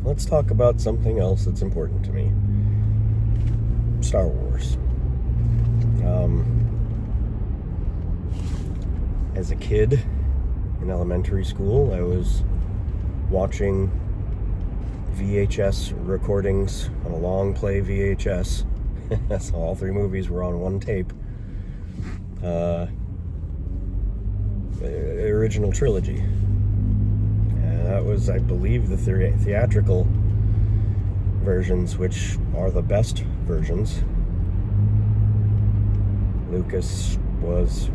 let's talk about something else that's important to me. Star Wars. As a kid in elementary school, I was watching VHS recordings on a long play VHS. So all three movies were on one tape. The original trilogy. And that was, I believe, the theatrical versions, which are the best versions. Lucas was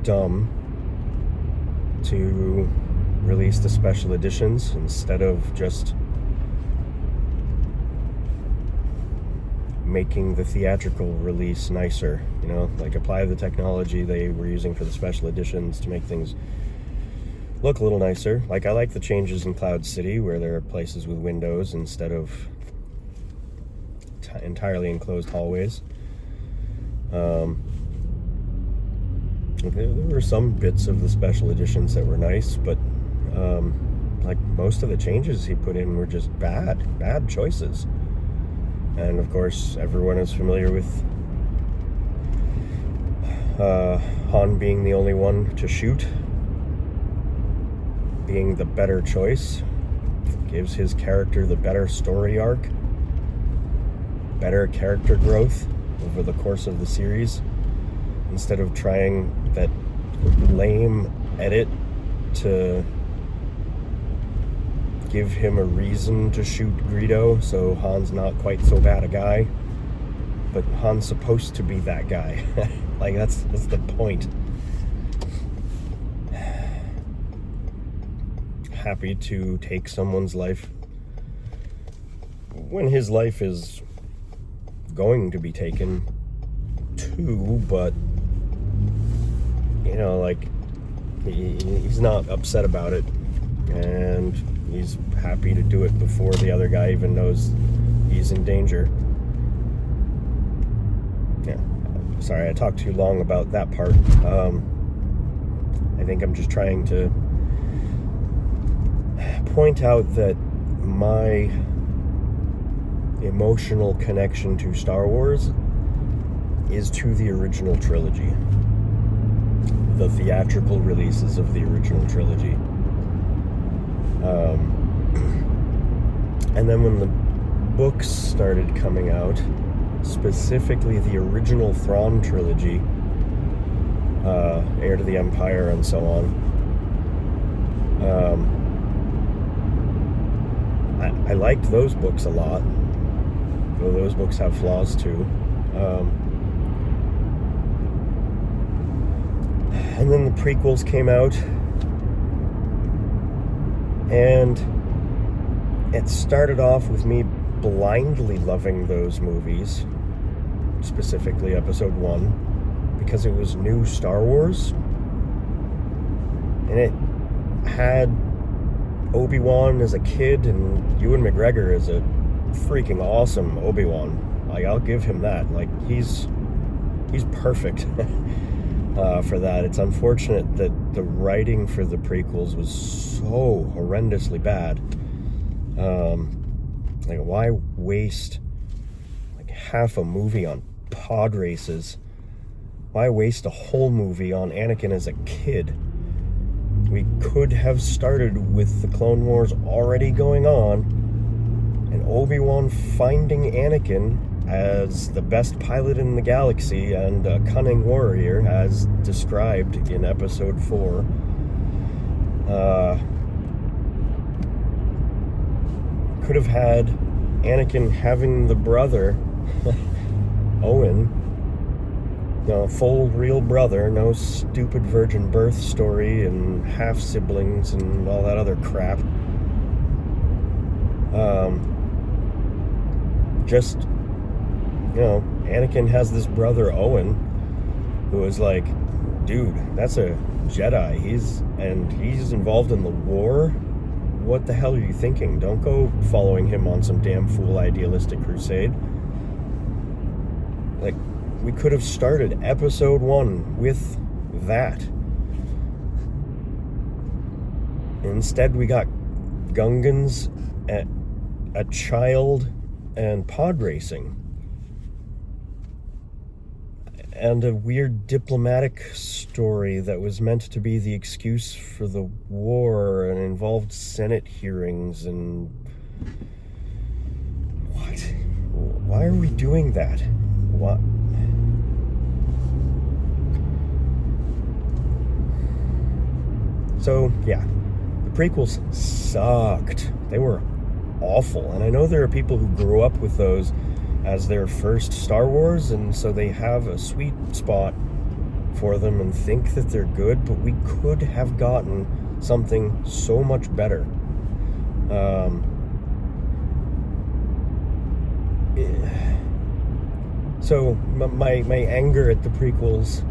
dumb to release the special editions instead of just making the theatrical release nicer, like apply the technology they were using for the special editions to make things look a little nicer. Like, I like the changes in Cloud City where there are places with windows instead of entirely enclosed hallways. There were some bits of the special editions that were nice, but like most of the changes he put in were just bad choices. And of course, everyone is familiar with Han being the only one to shoot, being the better choice, gives his character the better story arc, better character growth over the course of the series, instead of trying that lame edit to give him a reason to shoot Greedo, so Han's not quite so bad a guy, but Han's supposed to be that guy. Like, that's the point. Happy to take someone's life when his life is going to be taken too, but like, he's not upset about it, and he's happy to do it before the other guy even knows he's in danger. Yeah, sorry, I talked too long about that part. I think I'm just trying to point out that my emotional connection to Star Wars is to the original trilogy, the theatrical releases of the original trilogy. And then when the books started coming out, specifically the original Thrawn trilogy, Heir to the Empire and so on, I liked those books a lot, though those books have flaws too. And then the prequels came out, and it started off with me blindly loving those movies, specifically Episode 1, because it was new Star Wars, and it had Obi-Wan as a kid and Ewan McGregor as a freaking awesome Obi-Wan. Like, I'll give him that. Like, he's perfect for that. It's unfortunate that the writing for the prequels was so horrendously bad. Like, why waste like half a movie on pod races? Why waste a whole movie on Anakin as a kid? We could have started with the Clone Wars already going on, and Obi-Wan finding Anakin as the best pilot in the galaxy and a cunning warrior, as described in Episode 4. Could have had Anakin having the brother, Owen, full real brother, no stupid virgin birth story and half siblings and all that other crap. Anakin has this brother Owen, who is like, dude, that's a Jedi. He's involved in the war. What the hell are you thinking? Don't go following him on some damn fool idealistic crusade. Like, we could have started Episode 1 with that. Instead, we got Gungans a child and pod racing, and a weird diplomatic story that was meant to be the excuse for the war and involved Senate hearings and... What? Why are we doing that? What? So, yeah, the prequels sucked. They were awful. And I know there are people who grew up with those as their first Star Wars, and so they have a sweet spot for them and think that they're good, but we could have gotten something so much better. So my anger at the prequels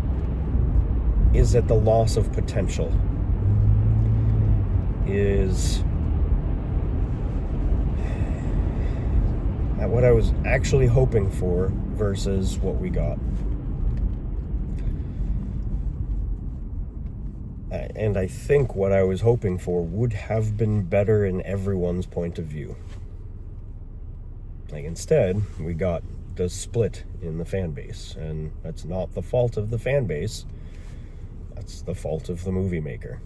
is at the loss of potential. Is at what I was actually hoping for versus what we got. And I think what I was hoping for would have been better in everyone's point of view. Like, instead, we got the split in the fan base, and that's not the fault of the fan base. That's the fault of the movie maker.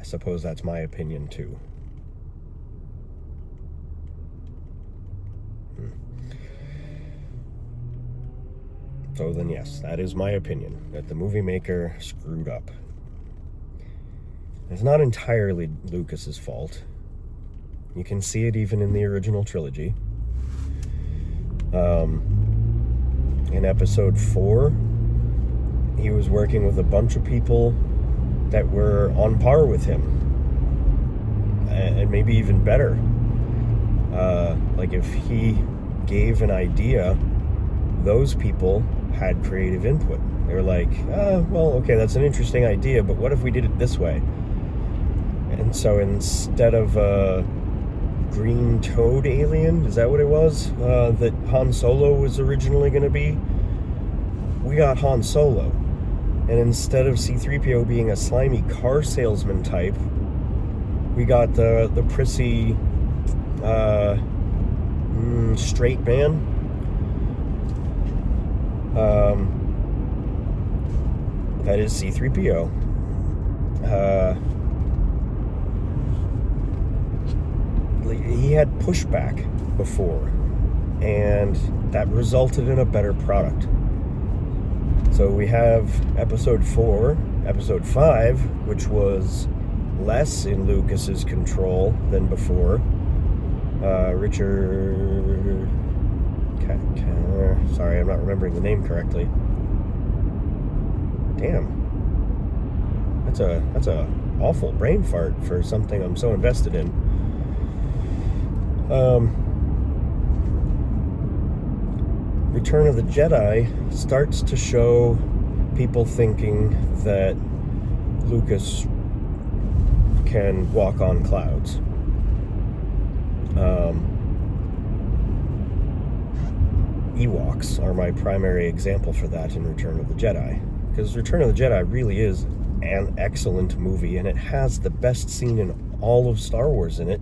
I suppose that's my opinion too. So then yes, that is my opinion, that the movie maker screwed up. It's not entirely Lucas's fault. You can see it even in the original trilogy. In episode 4, he was working with a bunch of people that were on par with him, and maybe even better. Like, if he gave an idea, those people had creative input. They were like, well, okay, that's an interesting idea, but what if we did it this way? And so instead of green toad alien, is that what it was, that Han Solo was originally going to be, we got Han Solo. And instead of C-3PO being a slimy car salesman type, we got the prissy straight man. That is C-3PO. He had pushback before, and that resulted in a better product. So we have episode 4, episode 5, which was less in Lucas's control than before. Richard... Sorry, I'm not remembering the name correctly. Damn. That's a awful brain fart for something I'm so invested in. Return of the Jedi starts to show people thinking that Lucas can walk on clouds. Ewoks are my primary example for that in Return of the Jedi, because Return of the Jedi really is an excellent movie, and it has the best scene in all of Star Wars in it,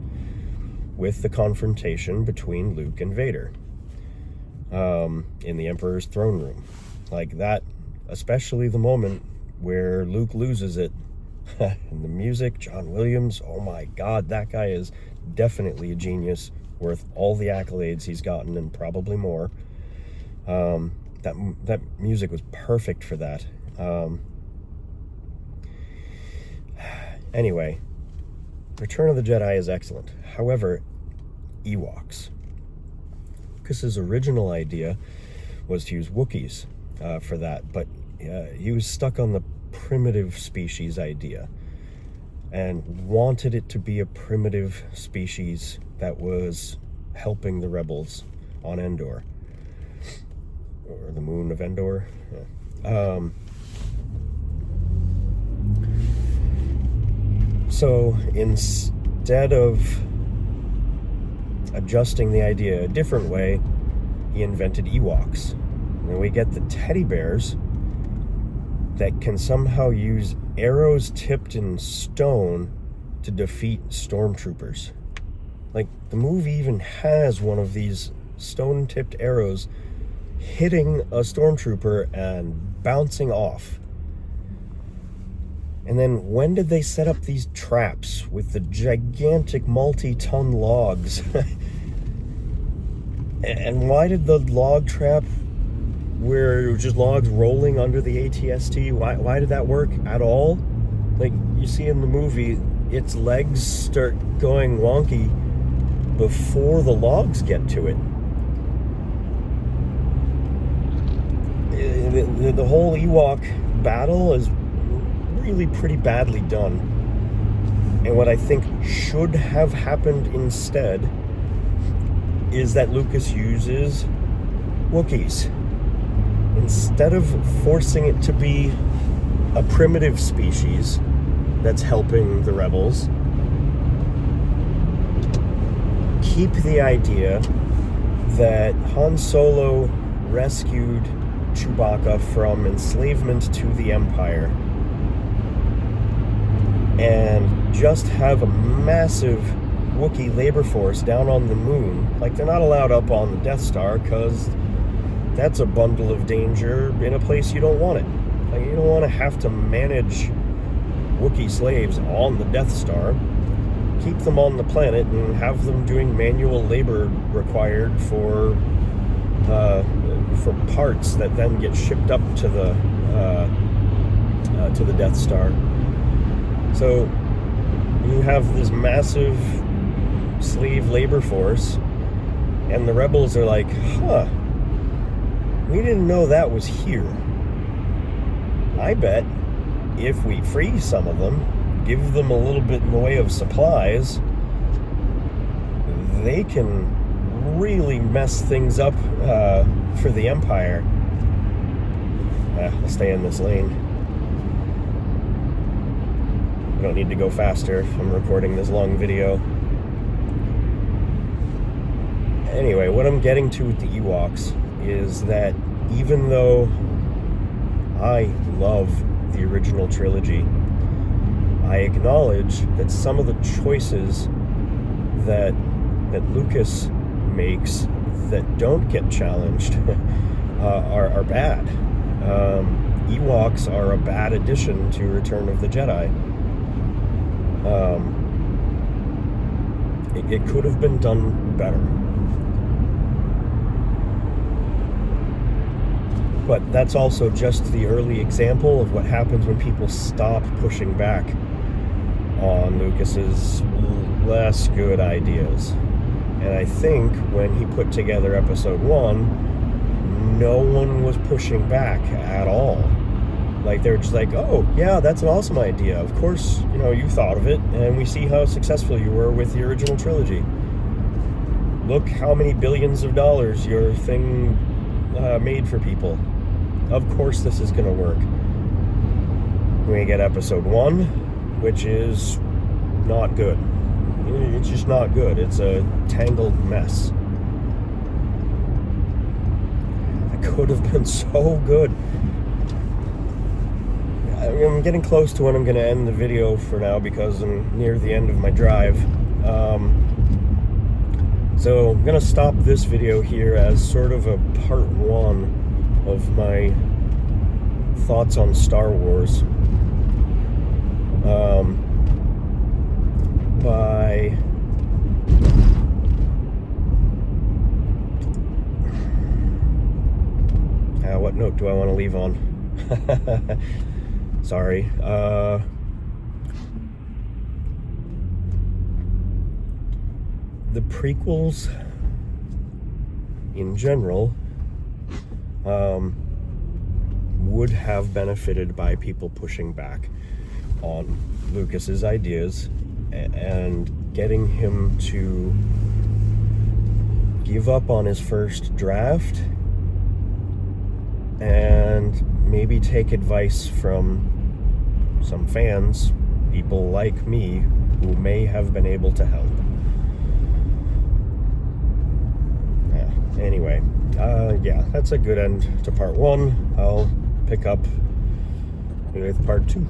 with the confrontation between Luke and Vader in the Emperor's throne room. Like that, especially the moment where Luke loses it. And the music, John Williams, oh my god, that guy is definitely a genius, worth all the accolades he's gotten and probably more. That music was perfect for that. Anyway, Return of the Jedi is excellent. However, Ewoks. Lucas's original idea was to use Wookiees for that, but he was stuck on the primitive species idea and wanted it to be a primitive species that was helping the rebels on Endor, or the moon of Endor. Yeah. So instead of adjusting the idea a different way, he invented Ewoks. And we get the teddy bears that can somehow use arrows tipped in stone to defeat stormtroopers. Like, the movie even has one of these stone-tipped arrows hitting a stormtrooper and bouncing off. And then when did they set up these traps with the gigantic multi-ton logs? And why did the log trap where it was just logs rolling under the ATST, why did that work at all? Like, you see in the movie, its legs start going wonky before the logs get to it. The whole Ewok battle is really pretty badly done. And what I think should have happened instead is that Lucas uses Wookiees. Instead of forcing it to be a primitive species that's helping the rebels, keep the idea that Han Solo rescued Chewbacca from enslavement to the Empire, and just have a massive Wookiee labor force down on the moon. Like, they're not allowed up on the Death Star because that's a bundle of danger in a place you don't want it. Like, you don't want to have to manage Wookiee slaves on the Death Star. Keep them on the planet and have them doing manual labor required for parts that then get shipped up to the Death Star. So you have this massive slave labor force, and the rebels are like, we didn't know that was here. I bet if we free some of them, give them a little bit in the way of supplies, they can really mess things up for the Empire. I'll stay in this lane. I don't need to go faster if I'm recording this long video. Anyway, what I'm getting to with the Ewoks is that even though I love the original trilogy, I acknowledge that some of the choices that Lucas makes that don't get challenged are bad. Ewoks are a bad addition to Return of the Jedi. It could have been done better. But that's also just the early example of what happens when people stop pushing back on Lucas's less good ideas. And I think when he put together Episode 1, no one was pushing back at all. Like, they were just like, oh, yeah, that's an awesome idea. Of course, you thought of it, and we see how successful you were with the original trilogy. Look how many billions of dollars your thing made for people. Of course this is going to work. We get Episode 1, which is not good. It's just not good. It's a tangled mess. It could have been so good. I'm getting close to when I'm going to end the video for now because I'm near the end of my drive. So I'm going to stop this video here as sort of a part 1 of my thoughts on Star Wars. What note do I want to leave on? Sorry. The prequels, in general, would have benefited by people pushing back on Lucas's ideas and getting him to give up on his first draft and maybe take advice from some fans, people like me, who may have been able to help. Anyway, that's a good end to part 1. I'll pick up with part 2.